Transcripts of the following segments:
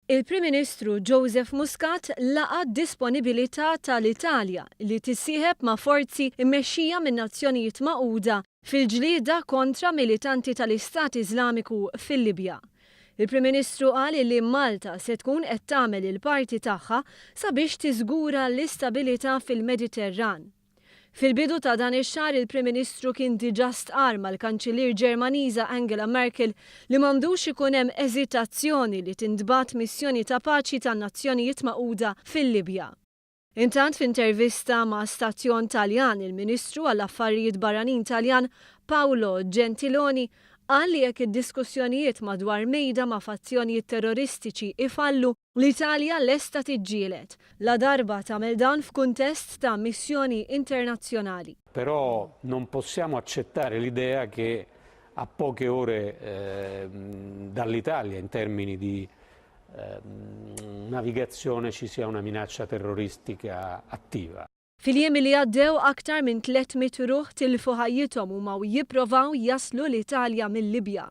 Il-Prim Ministru Muscat laqa d-disponibilità tal-Italja li tissieħeb ma' forzi mmexxija min-nazzjonijiet maqgħuda fil-ġlieda kontra militanti tal-Istat Iżlamiku fil-Libja. Il-Prim Ministru qal li Malta se tkun qed tagħmel il-parti tagħha sabiex tiżgura l-istabilità fil-Mediterran. Fil-bidu ta' dan ix-xahar il-Prim Ministru kien diġà stqarr mal-Kanċillier Ġermaniża Angela Merkel li m'għandux ikun hemm eżitazzjoni li tintbagħat missjoni ta' paċi tan-nazzjonijiet maqgħuda fil-Libja. Intant f'intervista ma' stazzjon Taljan il-Ministru għall-Affarijiet Barranin Taljan Paolo Gentiloni qal li jekk id-diskussjonijiet madwar mejda ma' fazzjonijiet terroristiċi ifallu l-Italja lesta tiġġieled la darba tagħmel dan f'kuntest ta' missjoni internazzjonali. Però non possiamo accettare l'idea che a poche ore dall'Italia in termini di navigazione ci sia una minaccia terroristica attiva. Fil-jiem li għaddew aktar minn 300 ruħ tilfu ħajjithom huma jipprovaw jaslu l-Italja mill-Libja.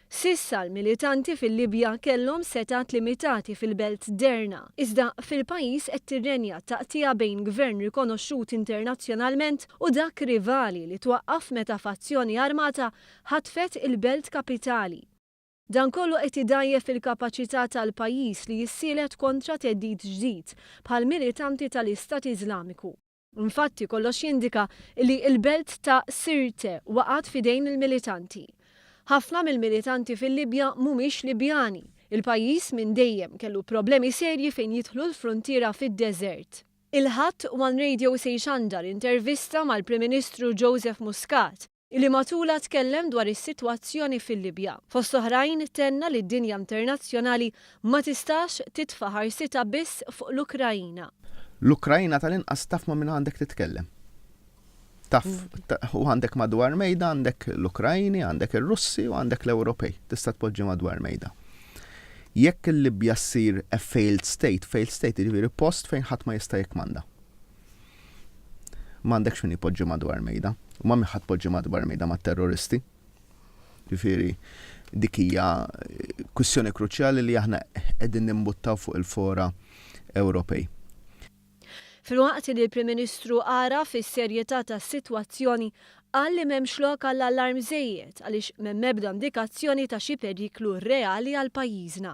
Sissa l-militanti fil-Libja kellhom setat limitati fil-belt Derna, iżda fil-pajjiż qed tirrenja taqtija bejn gvern rikonoxxut internazzjonalment u dak rivali li twaqqaf meta fazzjoni armata ħatfet il-belt kapitali. Dan kollu qed idajjef il-kapaċità tal-pajjiż li jissielet kontra theddid ġdid bħal militanti tal-Istat Iżlamiku. Infatti kollox jindika li l-belt ta' Sirte waqgħet fidejn il-militanti. Ħafna mill-militanti fil-Libja mhumiex Libjani. Il-pajjiż minn dejjem kellu problemi serji fejn jidħlu l-frontiera fid-deżert. Il-ħadd One Radio se jxandar intervista mal-Prim Ministru Muscat li matula tkellem dwar is-sitwazzjoni fil-Libja. Fost oħrajn tenna li d-dinja internazzjonali ma tistax titfa' ħarsitha biss fuq l-Ukrajna. L-Ukrajna tal-inqas taf ma' minn għandek titkellem. Taf, u għandek madwar mejda, għandek l-Ukrajni, għandek ir-Russi u għandek l-Ewropej. Tista' tpoġġi madwar mejda. Jekk il-Libja ssir a failed state jiġifieri post fejn ħadd ma jista' jikmanda. M'għandekx min jipoġġi madwar mejda. U ma miħat poġġi madwar mejda ma' terroristi. Ġifieri dik hija kwistjoni kruċjali li aħna qegħdin nimbuttaw fuq il-fora Ewropej. Filwaqt li l-Prim Ministru ara fis-serjetà tas-sitwazzjoni qal li m'hemmx lok għall-allarm żejjed għaliex m'hemm ebda indikazzjoni ta' xi periklu reali għal pajjiżna.